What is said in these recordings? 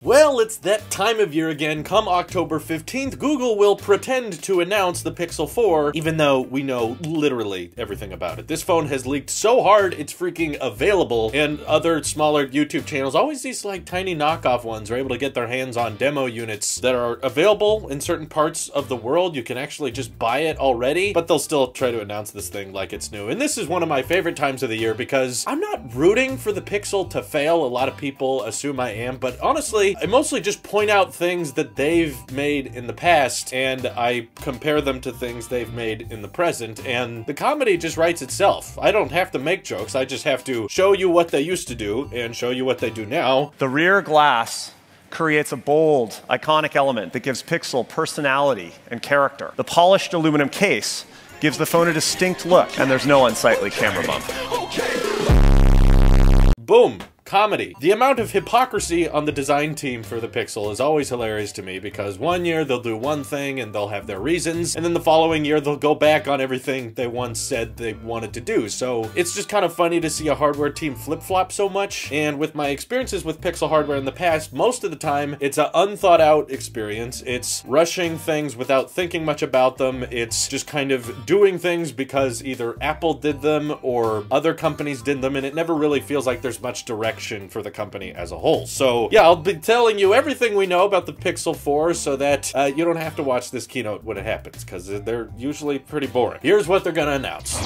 Well, it's that time of year again. Come October 15th, Google will pretend to announce the Pixel 4, even though we know literally everything about it. This phone has leaked so hard, it's freaking available, and other smaller YouTube channels, always these like tiny knockoff ones, are able to get their hands on demo units that are available in certain parts of the world. You can actually just buy it already, but they'll still try to announce this thing like it's new. And this is one of my favorite times of the year because I'm not rooting for the Pixel to fail. A lot of people assume I am, but honestly, I mostly just point out things that they've made in the past, and I compare them to things they've made in the present, and the comedy just writes itself. I don't have to make jokes, I just have to show you what they used to do and show you what they do now. The rear glass creates a bold, iconic element that gives Pixel personality and character. The polished aluminum case gives the phone a distinct look, and there's no unsightly camera bump. Boom. Comedy. The amount of hypocrisy on the design team for the Pixel is always hilarious to me because one year they'll do one thing and they'll have their reasons, and then the following year they'll go back on everything they once said they wanted to do. So it's just kind of funny to see a hardware team flip-flop so much, and with my experiences with Pixel hardware in the past, most of the time it's an unthought out experience. It's rushing things without thinking much about them. It's just kind of doing things because either Apple did them or other companies did them, and it never really feels like there's much direction for the company as a whole. So yeah, I'll be telling you everything we know about the Pixel 4 so that you don't have to watch this keynote when it happens, because they're usually pretty boring. Here's what they're gonna announce.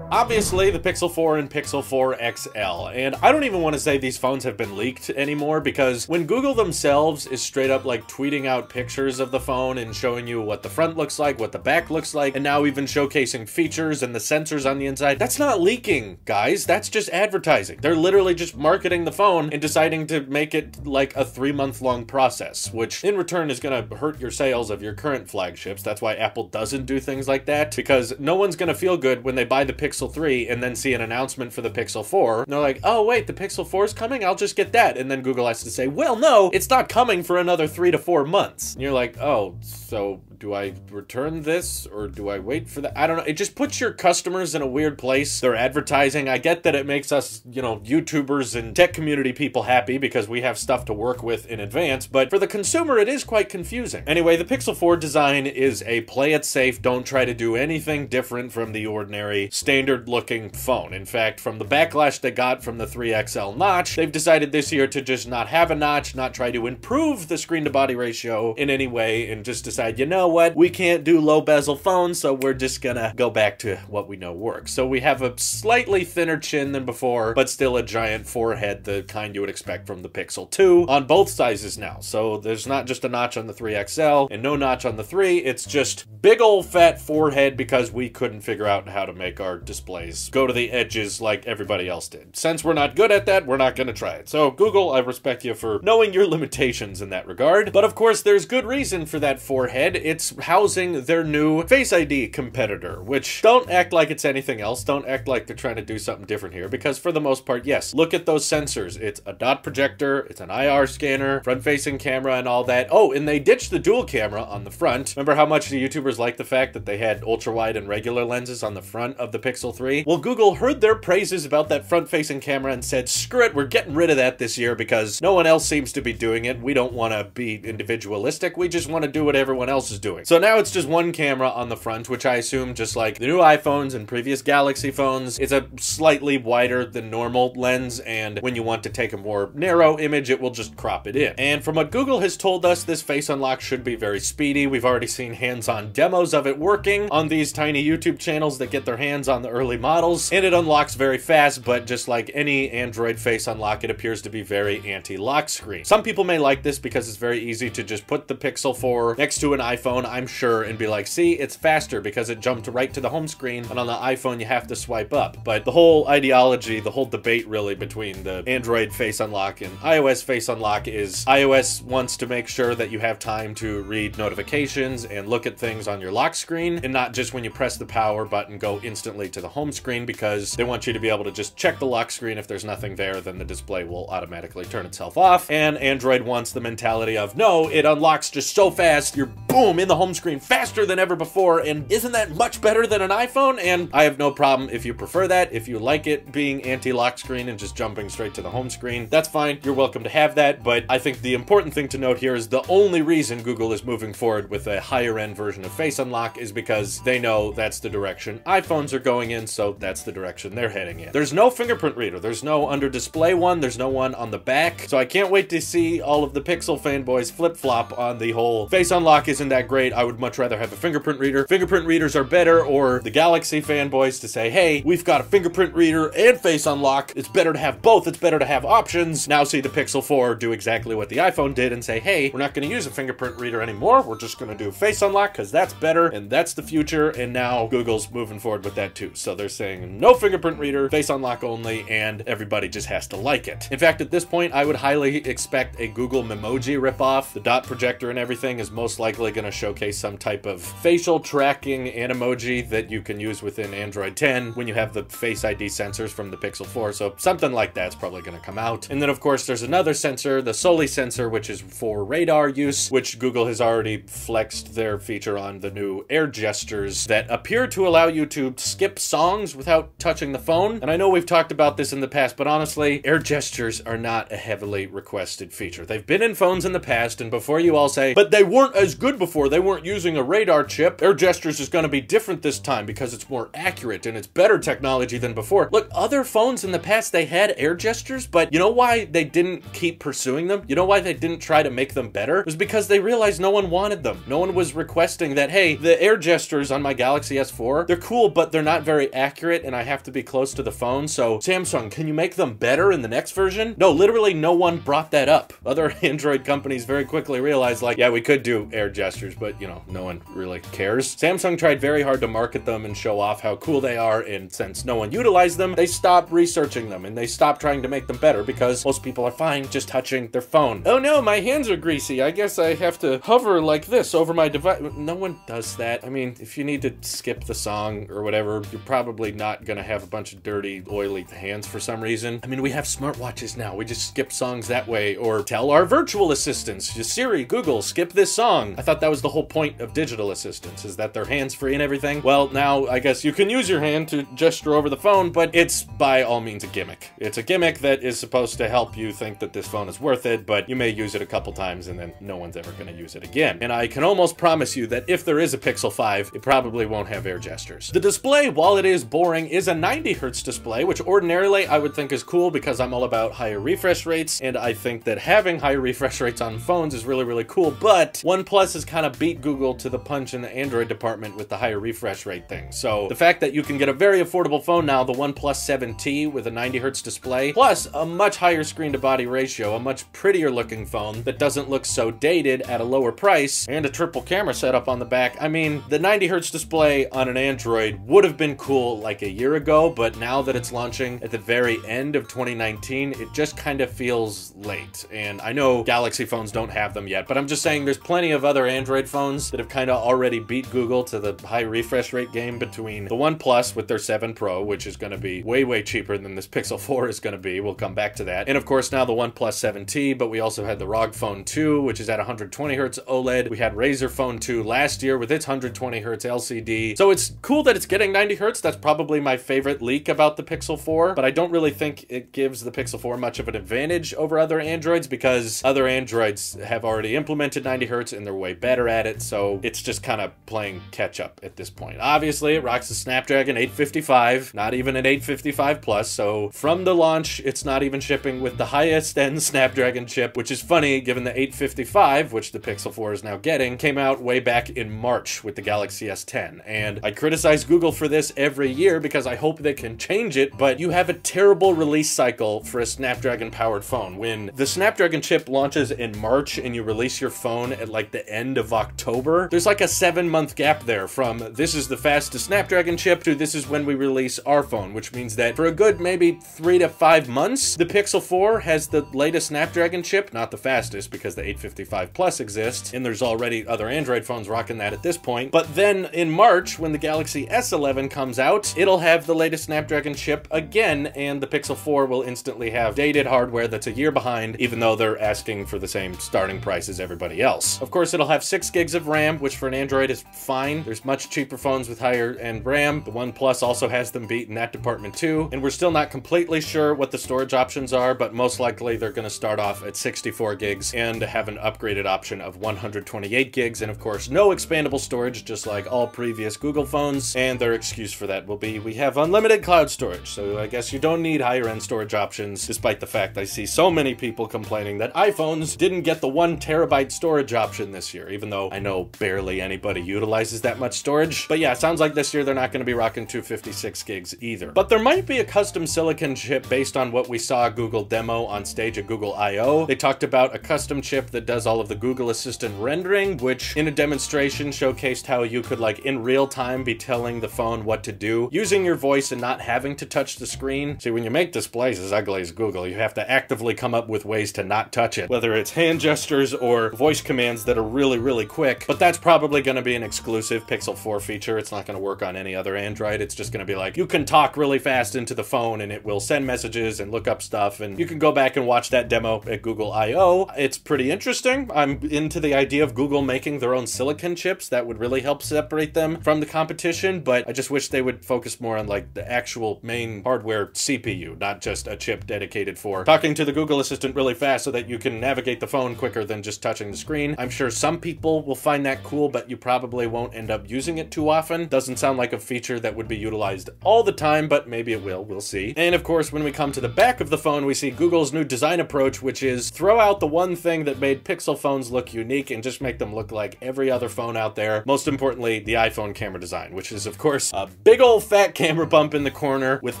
Obviously, the Pixel 4 and Pixel 4 XL, and I don't even want to say these phones have been leaked anymore, because when Google themselves is straight up like tweeting out pictures of the phone and showing you what the front looks like, what the back looks like, and now even showcasing features and the sensors on the inside, that's not leaking, guys. That's just advertising. They're literally just marketing the phone and deciding to make it like a 3-month-long process, which in return is going to hurt your sales of your current flagships. That's why Apple doesn't do things like that, because no one's going to feel good when they buy the Pixel 3 and then see an announcement for the Pixel 4. And they're like, oh wait, the Pixel 4 is coming? I'll just get that. And then Google has to say, well, no, it's not coming for another 3 to 4 months. And you're like, oh, so do I return this or do I wait for that? I don't know. It just puts your customers in a weird place. They're advertising. I get that it makes us, you know, YouTubers and tech community people happy because we have stuff to work with in advance, but for the consumer, it is quite confusing. Anyway, the Pixel 4 design is a play it safe, don't try to do anything different from the ordinary standard looking phone. In fact, from the backlash they got from the 3XL notch, they've decided this year to just not have a notch, not try to improve the screen to body ratio in any way, and just decide, you know what, we can't do low bezel phones, so we're just gonna go back to what we know works. So we have a slightly thinner chin than before, but still a giant forehead, the kind you would expect from the Pixel 2, on both sizes now. So there's not just a notch on the 3XL and no notch on the 3, it's just big old fat forehead because we couldn't figure out how to make our displays go to the edges like everybody else did. Since we're not good at that, we're not gonna try it. So Google, I respect you for knowing your limitations in that regard, but of course there's good reason for that forehead. It's housing their new Face ID competitor, which don't act like it's anything else. Don't act like they're trying to do something different here, because for the most part, yes, look at those sensors. It's a dot projector, it's an IR scanner, front-facing camera and all that. Oh, and they ditched the dual camera on the front. Remember how much the YouTubers liked the fact that they had ultra-wide and regular lenses on the front of the Pixel 3? Well, Google heard their praises about that front-facing camera and said, screw it, we're getting rid of that this year because no one else seems to be doing it. We don't want to be individualistic. We just want to do what everyone else is doing. So now it's just one camera on the front, which I assume, just like the new iPhones and previous Galaxy phones, it's a slightly wider than normal lens, and when you want to take a more narrow image, it will just crop it in. And from what Google has told us, this face unlock should be very speedy. We've already seen hands-on demos of it working on these tiny YouTube channels that get their hands on the early models, and it unlocks very fast, but just like any Android face unlock, it appears to be very anti-lock screen. Some people may like this because it's very easy to just put the Pixel 4 next to an iPhone, I'm sure, and be like, see, it's faster because it jumped right to the home screen, and on the iPhone you have to swipe up. But the whole ideology, the whole debate really between the Android face unlock and iOS face unlock is iOS wants to make sure that you have time to read notifications and look at things on your lock screen, and not just when you press the power button go instantly to the home screen, because they want you to be able to just check the lock screen. If there's nothing there, then the display will automatically turn itself off. And Android wants the mentality of, no, it unlocks just so fast, you're boom in the home screen faster than ever before, and isn't that much better than an iPhone? And I have no problem if you prefer that. If you like it being anti-lock screen and just jumping straight to the home screen, that's fine. You're welcome to have that, but I think the important thing to note here is the only reason Google is moving forward with a higher end version of Face Unlock is because they know that's the direction iPhones are going in, so that's the direction they're heading in. There's no fingerprint reader. There's no under display one. There's no one on the back. So I can't wait to see all of the Pixel fanboys flip-flop on the whole Face Unlock isn't that great. I would much rather have a fingerprint reader. Fingerprint readers are better, or the Galaxy fanboys to say, hey, we've got a fingerprint reader and Face Unlock. It's better to have both. It's better to have options. Now see the Pixel 4 do exactly what the iPhone did and say, hey, we're not going to use a fingerprint reader anymore. We're just going to do Face Unlock because that's better and that's the future. And now Google's moving forward with that too. So they're saying no fingerprint reader, Face Unlock only, and everybody just has to like it. In fact, at this point, I would highly expect a Google Memoji ripoff. The dot projector and everything is most likely going to showcase some type of facial tracking Animoji that you can use within Android 10 when you have the Face ID sensors from the Pixel 4. So something like that's probably going to come out. And then of course there's another sensor, the Soli sensor, which is for radar use, which Google has already flexed their feature on the new air gestures that appear to allow you to skip songs without touching the phone. And I know we've talked about this in the past, but honestly, air gestures are not a heavily requested feature. They've been in phones in the past, and before you all say, but they weren't as good before, they weren't using a radar chip, air gestures is going to be different this time because it's more accurate and it's better technology than before. Look, other phones in the past, they had air gestures, but you know why they didn't keep pursuing them? You know why they didn't try to make them better? It was because they realized no one wanted them. No one was requesting that, hey, the air gestures on my Galaxy S4, they're cool, but they're not very accurate and I have to be close to the phone. So Samsung, can you make them better in the next version? No, literally no one brought that up. Other Android companies very quickly realized, like, yeah, we could do air gestures, but you know, no one really cares. Samsung tried very hard to market them and show off how cool they are, and since no one utilized them, they stopped researching them and they stopped trying to make them better because most people are fine just touching their phone. Oh no, my hands are greasy. I guess I have to hover like this over my device. No one does that. I mean, if you need to skip the song or whatever, you're probably not gonna have a bunch of dirty, oily hands for some reason. I mean, we have smartwatches now. We just skip songs that way, or tell our virtual assistants, just Siri, Google, skip this song. I thought that was the whole point of digital assistants, is that they're hands-free and everything. Well, now I guess you can use your hand to gesture over the phone, but it's by all means a gimmick. It's a gimmick that is supposed to help you think that this phone is worth it, but you may use it a couple times and then no one's ever going to use it again. And I can almost promise you that if there is a Pixel 5, it probably won't have air gestures. The display, while it is boring, is a 90 Hz display, which ordinarily I would think is cool because I'm all about higher refresh rates, and I think that having higher refresh rates on phones is really, really cool, but OnePlus has kind of beat Google to the punch in the Android department with the higher refresh rate thing. So the fact that you can get a very affordable phone now, the OnePlus 7T with a 90 Hz display, plus a much higher screen to body ratio, a much prettier looking phone that doesn't look so dated at a lower price, and a triple camera setup on the back. I mean, the 90 Hz display on an Android would have been cool like a year ago, but now that it's launching at the very end of 2019, it just kind of feels late. And I know Galaxy phones don't have them yet, but I'm just saying there's plenty of other Android phones that have kind of already beat Google to the high refresh rate game, between the OnePlus with their 7 Pro, which is going to be way, way cheaper than this Pixel 4 is going to be. We'll come back to that. And of course now the OnePlus 7T, but we also had the ROG Phone 2, which is at 120 Hz OLED. We had Razer Phone 2 last year with its 120 Hz LCD. So it's cool that it's getting 90 Hz. That's probably my favorite leak about the Pixel 4, but I don't really think it gives the Pixel 4 much of an advantage over other Androids because other Androids have already implemented 90 Hz and they're way better at it. So it's just kind of playing catch up at this point. Obviously, it rocks the Snapdragon 855, not even an 855 Plus. So from the launch, it's not even shipping with the highest end Snapdragon chip, which is funny given the 855, which the Pixel 4 is now getting, came out way back in March with the Galaxy S10. And I criticize Google for this every year because I hope they can change it, but you have a terrible release cycle for a Snapdragon powered phone. When the Snapdragon chip launches in March and you release your phone at like the end of October, there's like a 7-month gap there from this is the fastest Snapdragon chip to this is when we release our phone, which means that for a good maybe 3 to 5 months, the Pixel 4 has the latest Snapdragon chip, not the fastest because the 855 Plus exists, and there's already other Android phones rocking that at this point. But then in March, when the Galaxy S11 comes out, it'll have the latest Snapdragon chip again, and the Pixel 4 will instantly have dated hardware that's a year behind, even though they're asking for the same starting price as everybody else. Of course, it'll have 6 gigs of RAM, which for an Android is fine. There's much cheaper phones with higher end RAM. The OnePlus also has them beat in that department too. And we're still not completely sure what the storage options are, but most likely they're going to start off at 64 gigs and have an upgraded option of 128 gigs. And of course, no expandable storage, just like all previous Google phones. And their excuse for that will be, we have unlimited cloud storage. So I guess you don't need higher end storage options, despite the fact I see so many people complaining that iPhones didn't get the 1 terabyte storage option this year, even though I know barely anybody utilizes that much storage. But yeah, it sounds like this year they're not going to be rocking 256 gigs either. But there might be a custom silicon chip based on what we saw Google demo on stage at Google I/O. They talked about a custom chip that does all of the Google Assistant rendering, which in a demonstration showcased how you could, like, in real time be telling the phone what to do using your voice and not having to touch the screen. See, when you make displays as ugly as Google, you have to actively come up with ways to not touch it, whether it's hand gestures or voice commands that are really, really quick. But that's probably going to be an exclusive Pixel 4 feature. It's not going to work on any other Android. It's just going to be like, you can talk really fast into the phone and it will send messages and look up stuff, and you can go back and watch that demo at Google I/O. It's pretty interesting. I'm into the idea of Google making their own silicon chips. That would really help separate them from the competition, but I just wish they would focus more on, like, the actual main hardware CPU, not just a chip dedicated for talking to the Google Assistant really fast so that you can navigate the phone quicker than just touching the screen. I'm sure some people will find that cool, but you probably won't end up using it too often. Doesn't sound like a feature that would be utilized all the time, but maybe it will. We'll see. And of course, when we come to the back of the phone, we see Google's new design approach, which is throw out the one thing that made Pixel phones look unique and just make them look like every other phone out there. Most importantly, the iPhone camera design, which is of course a big old fat camera bump in the corner with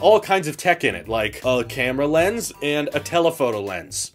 all kinds of tech in it, like a camera lens and a telephoto lens.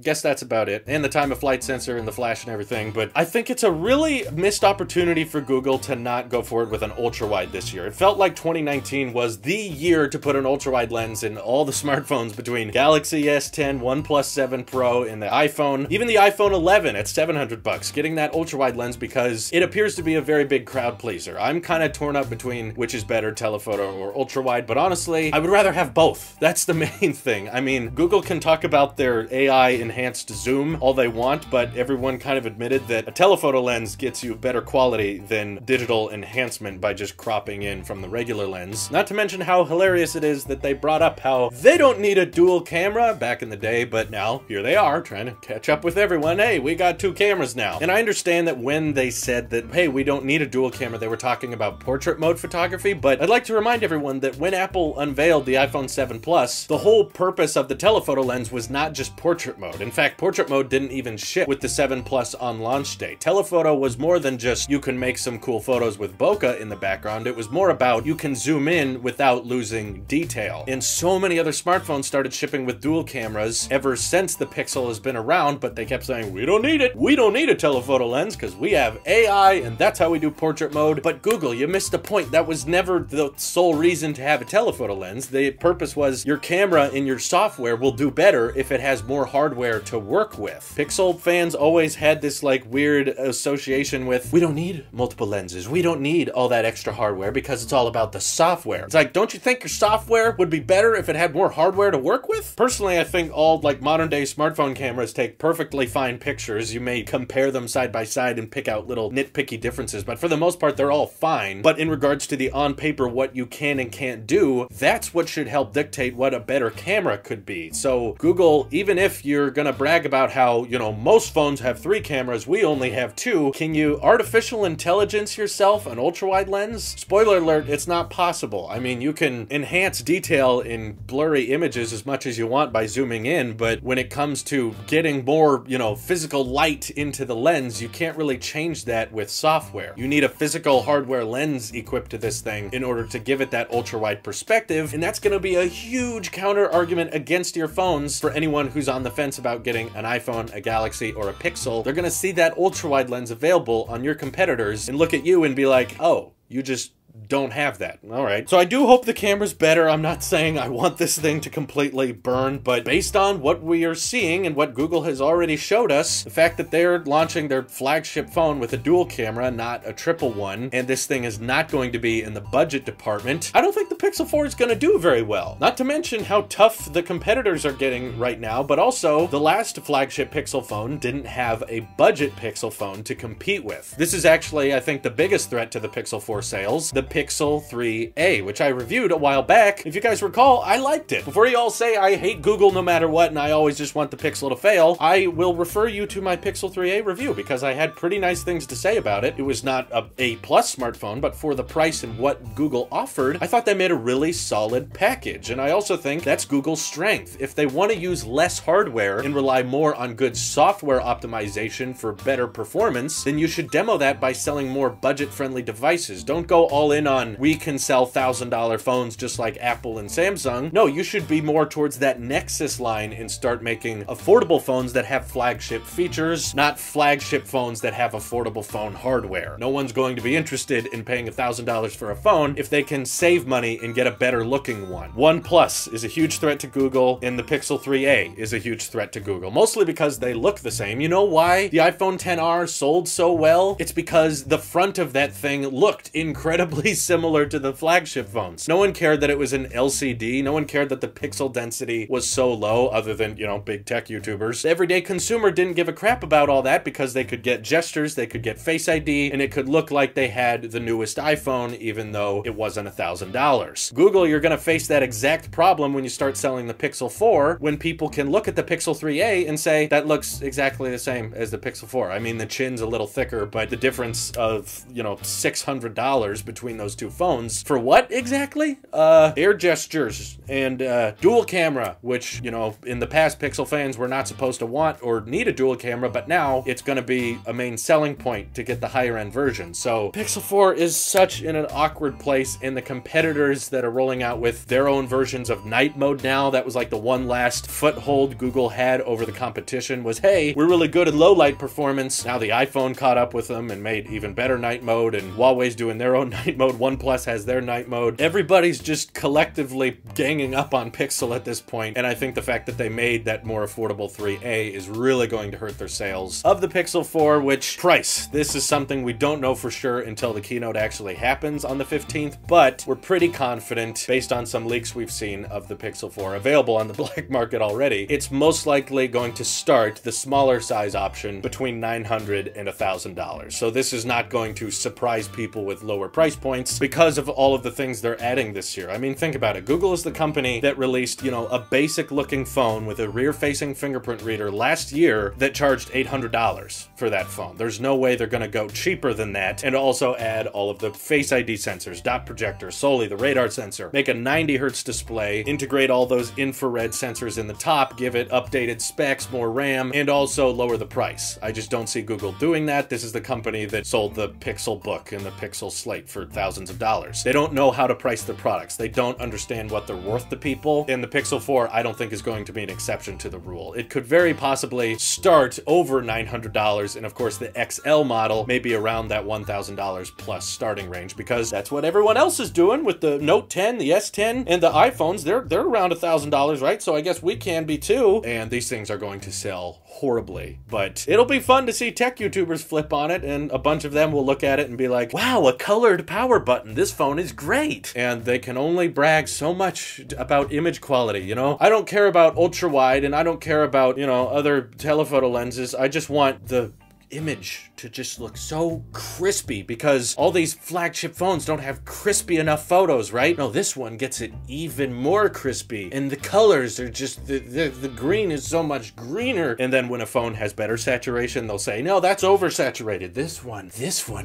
Guess that's about it. And the time of flight sensor and the flash and everything, but I think it's a really missed opportunity for Google to not go forward with an ultra-wide this year. It felt like 2019 was the year to put an ultra-wide lens in all the smartphones between Galaxy S10, OnePlus 7 Pro, and the iPhone, even the iPhone 11 at $700, getting that ultra-wide lens because it appears to be a very big crowd pleaser. I'm kind of torn up between which is better, telephoto or ultra-wide, but honestly, I would rather have both. That's the main thing. I mean, Google can talk about their AI enhanced zoom all they want, but everyone kind of admitted that a telephoto lens gets you better quality than digital enhancement by just cropping in from the regular lens. Not to mention how hilarious it is that they brought up how they don't need a dual camera back in the day, but now here they are trying to catch up with everyone. Hey, we got 2 cameras now. And I understand that when they said that, hey, we don't need a dual camera, they were talking about portrait mode photography, but I'd like to remind everyone that when Apple unveiled the iPhone 7 Plus, the whole purpose of the telephoto lens was not just portrait mode. In fact, portrait mode didn't even ship with the 7 Plus on launch day. Telephoto was more than just you can make some cool photos with bokeh in the background. It was more about you can zoom in without losing detail. And so many other smartphones started shipping with dual cameras ever since the Pixel has been around, but they kept saying, we don't need it. We don't need a telephoto lens because we have AI and that's how we do portrait mode. But Google, you missed the point. That was never the sole reason to have a telephoto lens. The purpose was your camera in your software will do better if it has more hardware to work with. Pixel fans always had this like weird association with, we don't need multiple lenses. We don't need all that extra hardware because it's all about the software. It's like, don't you think your software would be better if it had more hardware to work with? Personally, I think all like modern day smartphone cameras take perfectly fine pictures. You may compare them side by side and pick out little nitpicky differences, but for the most part, they're all fine. But in regards to the on paper, what you can and can't do, that's what should help dictate what a better camera could be. So Google, even if you're gonna brag about how, you know, most phones have 3 cameras, we only have 2. Can you artificial intelligence yourself an ultra-wide lens? Spoiler alert, it's not possible. I mean, you can enhance detail in blurry images as much as you want by zooming in, but when it comes to getting more, you know, physical light into the lens, you can't really change that with software. You need a physical hardware lens equipped to this thing in order to give it that ultra-wide perspective, and that's gonna be a huge counter argument against your phones for anyone who's on the fence about getting an iPhone, a Galaxy, or a Pixel. They're gonna see that ultra-wide lens available on your competitors and look at you and be like, oh, you just don't have that. All right. So I do hope the camera's better. I'm not saying I want this thing to completely burn, but based on what we are seeing and what Google has already showed us, the fact that they're launching their flagship phone with a dual camera, not a triple one, and this thing is not going to be in the budget department, I don't think the Pixel 4 is going to do very well. Not to mention how tough the competitors are getting right now, but also the last flagship Pixel phone didn't have a budget Pixel phone to compete with. This is actually, I think, the biggest threat to the Pixel 4 sales, the Pixel 3a, which I reviewed a while back. If you guys recall, I liked it. Before you all say I hate Google no matter what and I always just want the Pixel to fail, I will refer you to my Pixel 3a review because I had pretty nice things to say about it. It was not a A+ smartphone, but for the price and what Google offered, I thought they made a really solid package. And I also think that's Google's strength. If they want to use less hardware and rely more on good software optimization for better performance, then you should demo that by selling more budget-friendly devices. Don't go all in on, we can sell $1,000 phones just like Apple and Samsung. No, you should be more towards that Nexus line and start making affordable phones that have flagship features, not flagship phones that have affordable phone hardware. No one's going to be interested in paying $1,000 for a phone if they can save money and get a better looking one. OnePlus is a huge threat to Google, and the Pixel 3a is a huge threat to Google, mostly because they look the same. You know why the iPhone XR sold so well? It's because the front of that thing looked incredibly similar to the flagship phones. No one cared that it was an LCD. No one cared that the pixel density was so low, other than, you know, big tech YouTubers. The everyday consumer didn't give a crap about all that because they could get gestures, they could get Face ID, and it could look like they had the newest iPhone, even though it wasn't $1,000. Google, you're gonna face that exact problem when you start selling the Pixel 4, when people can look at the Pixel 3a and say, that looks exactly the same as the Pixel 4. I mean, the chin's a little thicker, but the difference of, you know, $600 between those two phones. For what exactly? Air gestures and dual camera, which, you know, in the past Pixel fans were not supposed to want or need a dual camera, but now it's going to be a main selling point to get the higher end version. So Pixel 4 is such in an awkward place, and the competitors that are rolling out with their own versions of night mode now, that was like the one last foothold Google had over the competition, was, hey, we're really good at low light performance. Now the iPhone caught up with them and made even better night mode, and Huawei's doing their own night mode. OnePlus has their night mode. Everybody's just collectively ganging up on Pixel at this point, and I think the fact that they made that more affordable 3a is really going to hurt their sales of the Pixel 4, which price. This is something we don't know for sure until the keynote actually happens on the 15th, but we're pretty confident, based on some leaks we've seen of the Pixel 4 available on the black market already, it's most likely going to start the smaller size option between $900 and $1,000. So this is not going to surprise people with lower price points because of all of the things they're adding this year. I mean, think about it. Google is the company that released, you know, a basic looking phone with a rear-facing fingerprint reader last year that charged $800 for that phone. There's no way they're going to go cheaper than that and also add all of the Face ID sensors, dot projector, Soli, the radar sensor, make a 90 hertz display, integrate all those infrared sensors in the top, give it updated specs, more RAM, and also lower the price. I just don't see Google doing that. This is the company that sold the Pixel book and the Pixel slate for thousands of dollars. They don't know how to price their products. They don't understand what they're worth to people, and the Pixel 4 I don't think is going to be an exception to the rule. It could very possibly start over $900, and of course the XL model may be around that $1,000 plus starting range, because that's what everyone else is doing with the Note 10, the S10, and the iPhones. They're around $1,000, right? So I guess we can be too, and these things are going to sell horribly. But it'll be fun to see tech YouTubers flip on it, and a bunch of them will look at it and be like, wow, a colored power button, this phone is great. And they can only brag so much about image quality, you know? I don't care about ultra wide, and I don't care about, you know, other telephoto lenses. I just want the image to just look so crispy, because all these flagship phones don't have crispy enough photos, right? No, this one gets it even more crispy, and the colors are just, the green is so much greener. And then when a phone has better saturation, they'll say, no, that's oversaturated. This one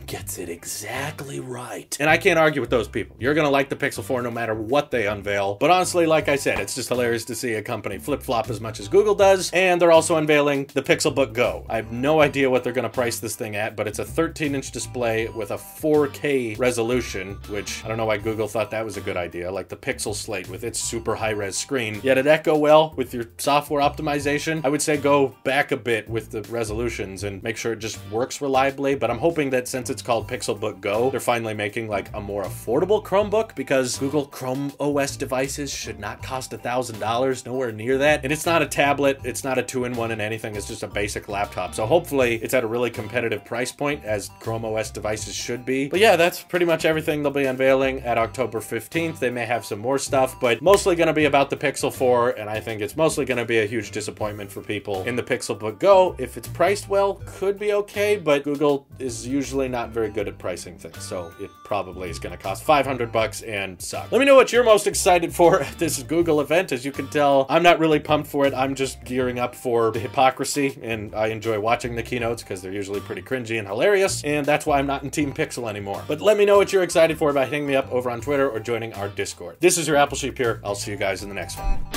gets it exactly right. And I can't argue with those people. You're gonna like the Pixel 4 no matter what they unveil. But honestly, like I said, it's just hilarious to see a company flip-flop as much as Google does, and they're also unveiling the Pixel Book Go. I have no idea what they're gonna price this thing at, but it's a 13-inch display with a 4K resolution, which I don't know why Google thought that was a good idea, like the Pixel Slate with its super high-res screen. Yet it echo well with your software optimization. I would say go back a bit with the resolutions and make sure it just works reliably, but I'm hoping that since it's called Pixelbook Go, they're finally making like a more affordable Chromebook, because Google Chrome OS devices should not cost $1,000, nowhere near that. And it's not a tablet, it's not a 2-in-1 in anything, it's just a basic laptop. So hopefully it's at a really competitive price point, as Chrome OS devices should be. But yeah, that's pretty much everything they'll be unveiling at October 15th. They may have some more stuff, but mostly gonna be about the Pixel 4, and I think it's mostly gonna be a huge disappointment for people. In the Pixelbook Go, if it's priced well, could be okay, but Google is usually not very good at pricing things, so it probably is gonna cost $500 and suck. Let me know what you're most excited for at this Google event. As you can tell, I'm not really pumped for it. I'm just gearing up for the hypocrisy, and I enjoy watching the keynotes because they're usually pretty cringy and hilarious, and that's why I'm not in Team Pixel anymore. But let me know what you're excited for by hitting me up over on Twitter or joining our Discord. This is your Apple Sheep here. I'll see you guys in the next one.